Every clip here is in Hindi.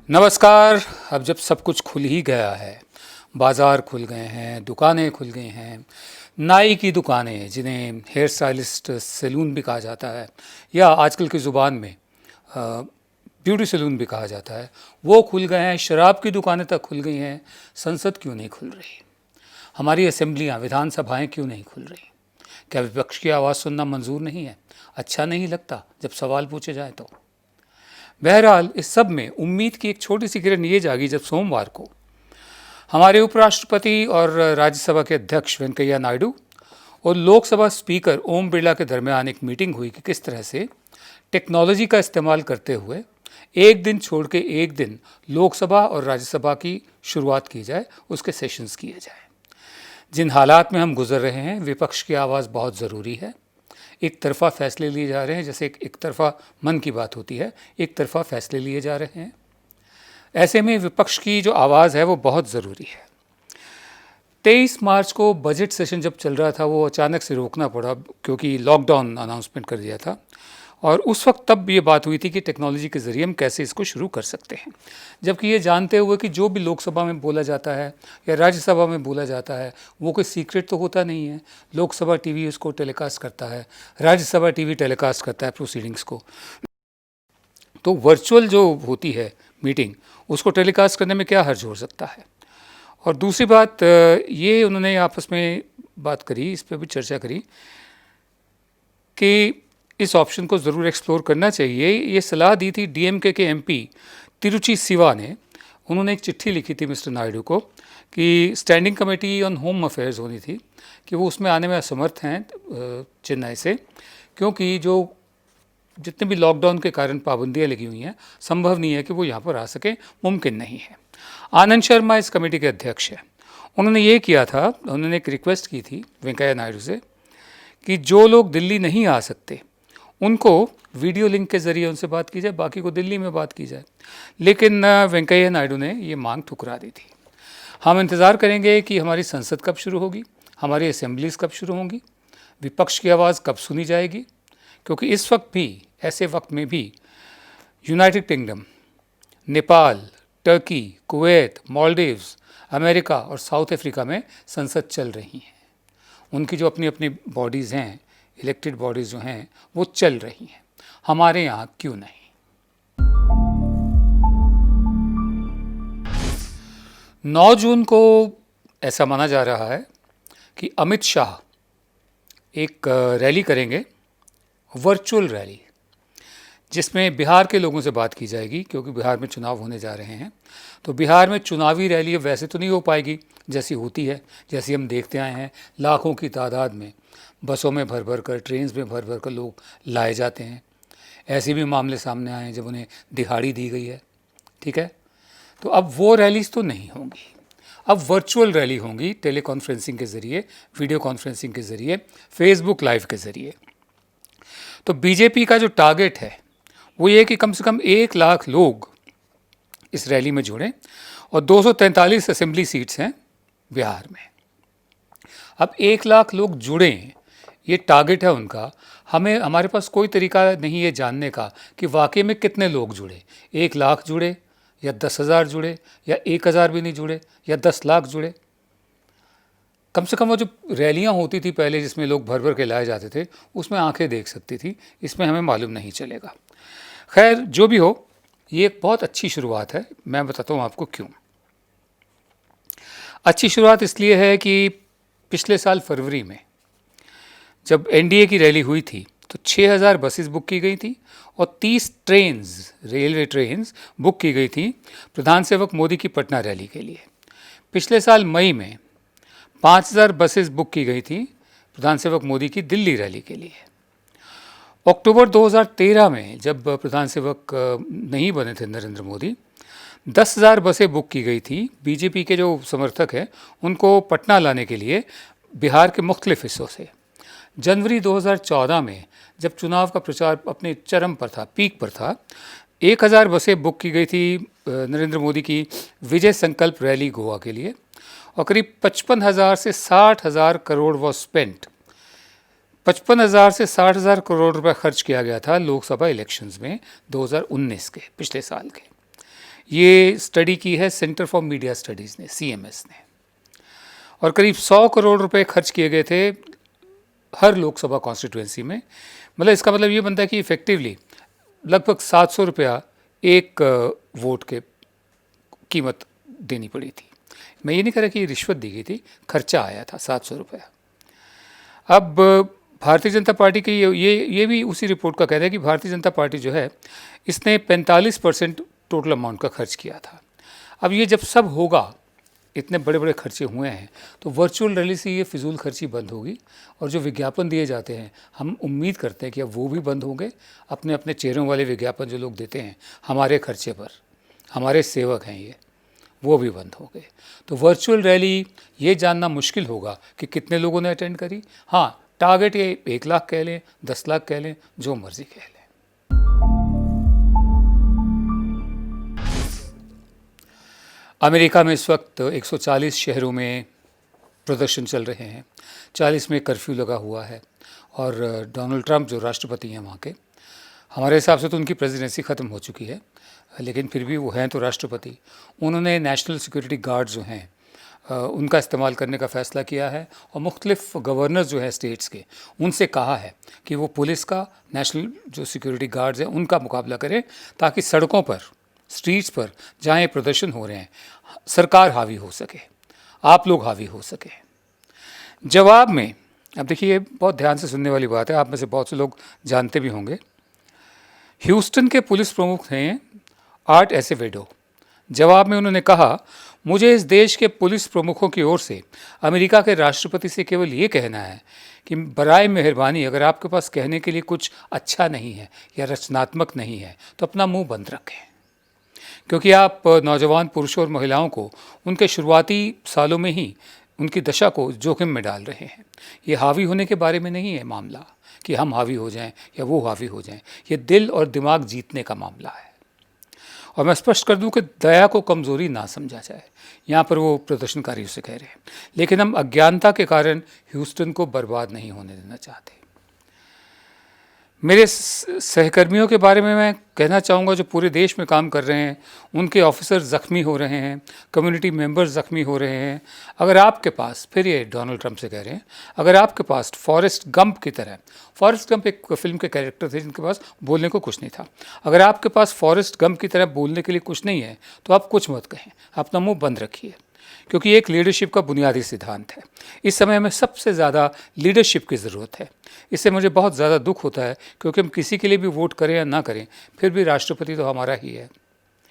नमस्कार। अब जब सब कुछ खुल ही गया है, बाज़ार खुल गए हैं, दुकानें खुल गई हैं, नाई की दुकानें जिन्हें हेयर स्टाइलिस्ट सैलून भी कहा जाता है या आजकल की ज़ुबान में ब्यूटी सैलून भी कहा जाता है, वो खुल गए हैं, शराब की दुकानें तक खुल गई हैं। संसद क्यों नहीं खुल रही? हमारी असेंबलियाँ, विधानसभाएँ क्यों नहीं खुल रही? क्या विपक्ष की आवाज़ सुनना मंजूर नहीं है? अच्छा नहीं लगता जब सवाल पूछे जाए तो? बहरहाल इस सब में उम्मीद की एक छोटी सी किरण ये जागी जब सोमवार को हमारे उपराष्ट्रपति और राज्यसभा के अध्यक्ष वेंकैया नायडू और लोकसभा स्पीकर ओम बिरला के दरमियान एक मीटिंग हुई कि किस तरह से टेक्नोलॉजी का इस्तेमाल करते हुए एक दिन छोड़ के एक दिन लोकसभा और राज्यसभा की शुरुआत की जाए, उसके सेशंस किए जाए। जिन हालात में हम गुजर रहे हैं, विपक्ष की आवाज़ बहुत ज़रूरी है। एक तरफ़ा फैसले लिए जा रहे हैं, जैसे एक तरफ़ा मन की बात होती है, एक तरफ़ा फैसले लिए जा रहे हैं। ऐसे में विपक्ष की जो आवाज़ है वो बहुत ज़रूरी है। 23 मार्च को बजट सेशन जब चल रहा था, वो अचानक से रोकना पड़ा क्योंकि लॉकडाउन अनाउंसमेंट कर दिया था। और उस वक्त तब ये बात हुई थी कि टेक्नोलॉजी के ज़रिए हम कैसे इसको शुरू कर सकते हैं, जबकि ये जानते हुए कि जो भी लोकसभा में बोला जाता है या राज्यसभा में बोला जाता है वो कोई सीक्रेट तो होता नहीं है। लोकसभा टीवी उसको टेलीकास्ट करता है, राज्यसभा टीवी टेलीकास्ट करता है प्रोसीडिंग्स को। तो वर्चुअल जो होती है मीटिंग, उसको टेलीकास्ट करने में क्या हर्ज हो सकता है। और दूसरी बात, ये उन्होंने आपस में बात करी, इस पर भी चर्चा करी कि इस ऑप्शन को ज़रूर एक्सप्लोर करना चाहिए। ये सलाह दी थी डीएमके के एमपी तिरुचि सिवा ने। उन्होंने एक चिट्ठी लिखी थी मिस्टर नायडू को कि standing committee on home affairs होनी थी, कि वो उसमें आने में असमर्थ हैं चेन्नई से, क्योंकि जो जितने भी लॉकडाउन के कारण पाबंदियाँ लगी हुई हैं, संभव नहीं है कि वो यहाँ पर आ सके, मुमकिन नहीं है। आनंद शर्मा इस कमेटी के अध्यक्ष हैं। उन्होंने ये किया था, उन्होंने एक रिक्वेस्ट की थी वेंकैया नायडू से कि जो लोग दिल्ली नहीं आ सकते उनको वीडियो लिंक के ज़रिए उनसे बात की जाए, बाकी को दिल्ली में बात की जाए। लेकिन वेंकैया नायडू ने ये मांग ठुकरा दी थी। हम इंतज़ार करेंगे कि हमारी संसद कब शुरू होगी, हमारी असेंबलीज़ कब शुरू होंगी, विपक्ष की आवाज़ कब सुनी जाएगी, क्योंकि इस वक्त भी, ऐसे वक्त में भी United kingdom, Nepal, Turkey, Kuwait, Maldives, America और साउथ अफ्रीका में संसद चल रही हैं। उनकी जो अपनी अपनी बॉडीज़ हैं, इलेक्टेड बॉडीज़ जो हैं, वो चल रही हैं। हमारे यहाँ क्यों नहीं? 9 जून को ऐसा माना जा रहा है कि अमित शाह एक रैली करेंगे, वर्चुअल रैली, जिसमें बिहार के लोगों से बात की जाएगी, क्योंकि बिहार में चुनाव होने जा रहे हैं। तो बिहार में चुनावी रैली वैसे तो नहीं हो पाएगी जैसी होती है, जैसी हम देखते आए हैं, लाखों की तादाद में बसों में भर भर कर, ट्रेन्स में भर भर कर लोग लाए जाते हैं। ऐसे भी मामले सामने आए हैं जब उन्हें दिहाड़ी दी गई है। ठीक है, तो अब वो रैलीज तो नहीं होंगी, अब वर्चुअल रैली होंगी, टेली कॉन्फ्रेंसिंग के ज़रिए, वीडियो कॉन्फ्रेंसिंग के ज़रिए, फेसबुक लाइव के ज़रिए। तो बीजेपी का जो टारगेट है वो ये कि कम से कम 1 लाख लोग इस रैली में जुड़ें, और 243 असेंबली सीट्स हैं बिहार में। अब 1 लाख लोग जुड़ें, ये टारगेट है उनका। हमारे पास कोई तरीका नहीं है जानने का कि वाकई में कितने लोग जुड़े, 1 लाख जुड़े या 10,000 जुड़े या 1,000 भी नहीं जुड़े या 10 लाख जुड़े। कम से कम वो जो रैलियां होती थी पहले, जिसमें लोग भर भर के लाए जाते थे, उसमें आंखें देख सकती थी, इसमें हमें मालूम नहीं चलेगा। खैर, जो भी हो, ये एक बहुत अच्छी शुरुआत है। मैं बताता हूँ आपको क्यों। अच्छी शुरुआत इसलिए है कि पिछले साल फरवरी में जब एनडीए की रैली हुई थी तो 6,000 बसेस बुक की गई थी और 30 ट्रेन्स, रेलवे ट्रेन्स बुक की गई थी प्रधान सेवक मोदी की पटना रैली के लिए। पिछले साल मई में 5,000 बसेस बुक की गई थी प्रधान सेवक मोदी की दिल्ली रैली के लिए। अक्टूबर 2013 में जब प्रधान सेवक नहीं बने थे नरेंद्र मोदी, 10,000 बसें बुक की गई थी बीजेपी के जो समर्थक हैं उनको पटना लाने के लिए बिहार के मुख्तलिफ हिस्सों से। जनवरी 2014 में जब चुनाव का प्रचार अपने चरम पर था, पीक पर था, 1,000 बसें बुक की गई थी नरेंद्र मोदी की विजय संकल्प रैली गोवा के लिए, और करीब 55,000 से 60,000 करोड़ वॉज स्पेंट। 55,000 से 60,000 करोड़ रुपए खर्च किया गया था लोकसभा इलेक्शंस में 2019 के, पिछले साल के। ये स्टडी की है सेंटर फॉर मीडिया स्टडीज़ ने, CMS ने, और करीब 100 करोड़ रुपए खर्च किए गए थे हर लोकसभा कॉन्स्टिट्यूएंसी में। मतलब इसका मतलब ये बनता है कि इफेक्टिवली लगभग 700 रुपया एक वोट के कीमत देनी पड़ी थी। मैं ये नहीं कह रहा कि रिश्वत दी गई थी, खर्चा आया था 700 रुपया। अब भारतीय जनता पार्टी की ये भी उसी रिपोर्ट का कहना है कि भारतीय जनता पार्टी जो है इसने 45% टोटल अमाउंट का खर्च किया था। अब ये जब सब होगा, इतने बड़े बड़े खर्चे हुए हैं, तो वर्चुअल रैली से ये फिजूल खर्ची बंद होगी और जो विज्ञापन दिए जाते हैं हम उम्मीद करते हैं कि अब वो भी बंद होंगे। अपने अपने चेहरों वाले विज्ञापन जो लोग देते हैं हमारे खर्चे पर, हमारे सेवक हैं ये, वो भी बंद हो गए। तो वर्चुअल रैली ये जानना मुश्किल होगा कि कितने लोगों ने अटेंड करी। हाँ, टारगेट ये 1 लाख कह लें, 10 लाख कह लें, जो मर्जी कह लें। अमेरिका में इस वक्त 140 शहरों में प्रदर्शन चल रहे हैं, 40 में कर्फ्यू लगा हुआ है, और डोनाल्ड ट्रंप जो राष्ट्रपति हैं वहाँ के, हमारे हिसाब से तो उनकी प्रेसिडेंसी ख़त्म हो चुकी है, लेकिन फिर भी वो हैं तो राष्ट्रपति। उन्होंने नेशनल सिक्योरिटी गार्ड जो हैं उनका इस्तेमाल करने का फ़ैसला किया है, और मुख्तलिफ गवर्नर्स जो हैं स्टेट्स के, उनसे कहा है कि वो पुलिस का, नेशनल जो सिक्योरिटी गार्ड्स हैं उनका मुकाबला करें, ताकि सड़कों पर, स्ट्रीट्स पर जहाँ ये प्रदर्शन हो रहे हैं सरकार हावी हो सके, आप लोग हावी हो सके। जवाब में, अब देखिए बहुत ध्यान से सुनने वाली बात है, आप में से बहुत से लोग जानते भी होंगे, ह्यूस्टन के पुलिस प्रमुख हैं आर्ट एसेवेडो। जवाब में उन्होंने कहा, मुझे इस देश के पुलिस प्रमुखों की ओर से अमेरिका के राष्ट्रपति से केवल ये कहना है कि बराए मेहरबानी अगर आपके पास कहने के लिए कुछ अच्छा नहीं है या रचनात्मक नहीं है तो अपना मुंह बंद रखें, क्योंकि आप नौजवान पुरुषों और महिलाओं को उनके शुरुआती सालों में ही उनकी दशा को जोखिम में डाल रहे हैं। ये हावी होने के बारे में नहीं है मामला कि हम हावी हो जाएं या वो हावी हो जाएं, ये दिल और दिमाग जीतने का मामला है। और मैं स्पष्ट कर दूं कि दया को कमज़ोरी ना समझा जाए, यहाँ पर वो प्रदर्शनकारियों से कह रहे हैं, लेकिन हम अज्ञानता के कारण ह्यूस्टन को बर्बाद नहीं होने देना चाहते। मेरे सहकर्मियों के बारे में मैं कहना चाहूँगा जो पूरे देश में काम कर रहे हैं, उनके ऑफिसर ज़ख्मी हो रहे हैं, कम्युनिटी मेंबर्स ज़ख्मी हो रहे हैं। अगर आपके पास, फिर ये डोनाल्ड ट्रंप से कह रहे हैं, अगर आपके पास फॉरेस्ट गंप की तरह, फॉरेस्ट गंप एक फिल्म के कैरेक्टर थे जिनके पास बोलने को कुछ नहीं था, अगर आपके पास फॉरेस्ट गंप की तरह बोलने के लिए कुछ नहीं है तो आप कुछ मत कहें, अपना मुँह बंद रखिए, क्योंकि एक लीडरशिप का बुनियादी सिद्धांत है। इस समय हमें सबसे ज़्यादा लीडरशिप की ज़रूरत है। इससे मुझे बहुत ज़्यादा दुख होता है, क्योंकि हम किसी के लिए भी वोट करें या ना करें, फिर भी राष्ट्रपति तो हमारा ही है।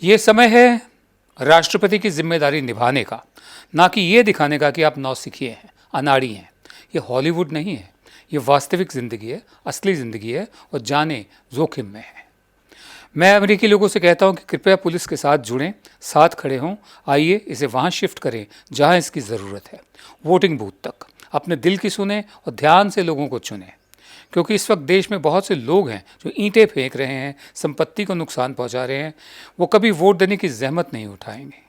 ये समय है राष्ट्रपति की जिम्मेदारी निभाने का, ना कि ये दिखाने का कि आप नौसिखिए हैं, अनाड़ी हैं। ये हॉलीवुड नहीं है, ये वास्तविक ज़िंदगी है, असली ज़िंदगी है, और जाने जोखिम में है। मैं अमेरिकी लोगों से कहता हूं कि कृपया पुलिस के साथ जुड़ें, साथ खड़े हों, आइए इसे वहां शिफ्ट करें जहां इसकी ज़रूरत है, वोटिंग बूथ तक। अपने दिल की सुने और ध्यान से लोगों को चुनें, क्योंकि इस वक्त देश में बहुत से लोग हैं जो ईंटें फेंक रहे हैं, संपत्ति को नुकसान पहुंचा रहे हैं, वो कभी वोट देने की जहमत नहीं उठाएंगे।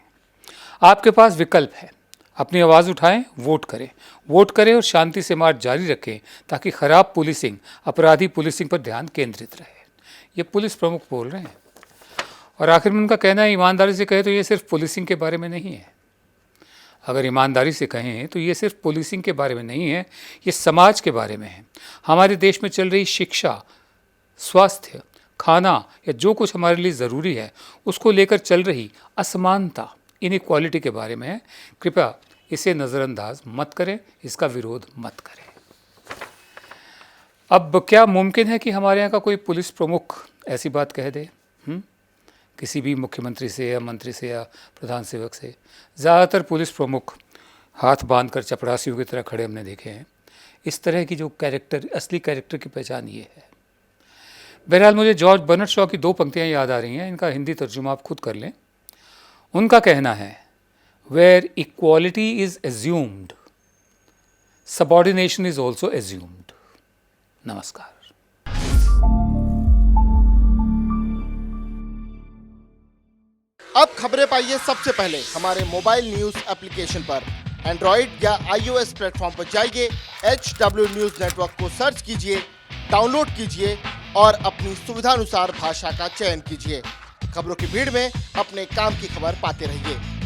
आपके पास विकल्प है, अपनी आवाज़ उठाएं, वोट करें और शांति से मार्च जारी रखें, ताकि ख़राब पुलिसिंग, अपराधी पुलिसिंग पर ध्यान केंद्रित रहे। ये पुलिस प्रमुख बोल रहे हैं, और आखिर में उनका कहना है, ईमानदारी से कहे तो ये सिर्फ पुलिसिंग के बारे में नहीं है। अगर ईमानदारी से कहें तो ये सिर्फ पुलिसिंग के बारे में नहीं है, ये समाज के बारे में है। हमारे देश में चल रही शिक्षा, स्वास्थ्य, खाना या जो कुछ हमारे लिए ज़रूरी है, उसको लेकर चल रही असमानता, इनइक्वालिटी के बारे में है। कृपया इसे नज़रअंदाज मत करें, इसका विरोध मत करें। अब क्या मुमकिन है कि हमारे यहाँ का कोई पुलिस प्रमुख ऐसी बात कह दे किसी भी मुख्यमंत्री से या मंत्री से या प्रधान सेवक से? ज़्यादातर पुलिस प्रमुख हाथ बांधकर चपरासियों की तरह खड़े हमने देखे हैं। इस तरह की जो कैरेक्टर, असली कैरेक्टर की पहचान ये है। बहरहाल मुझे जॉर्ज बर्नार्ड शॉ की 2 पंक्तियाँ याद आ रही हैं, इनका हिंदी तर्जुमा आप खुद कर लें। उनका कहना है, where equality is assumed, subordination is also assumed. नमस्कार। अब खबरें पाइए सबसे पहले हमारे मोबाइल न्यूज एप्लीकेशन पर। एंड्रॉइड या iOS प्लेटफॉर्म पर जाइए, HW न्यूज नेटवर्क को सर्च कीजिए, डाउनलोड कीजिए और अपनी सुविधानुसार भाषा का चयन कीजिए। खबरों की भीड़ में अपने काम की खबर पाते रहिए।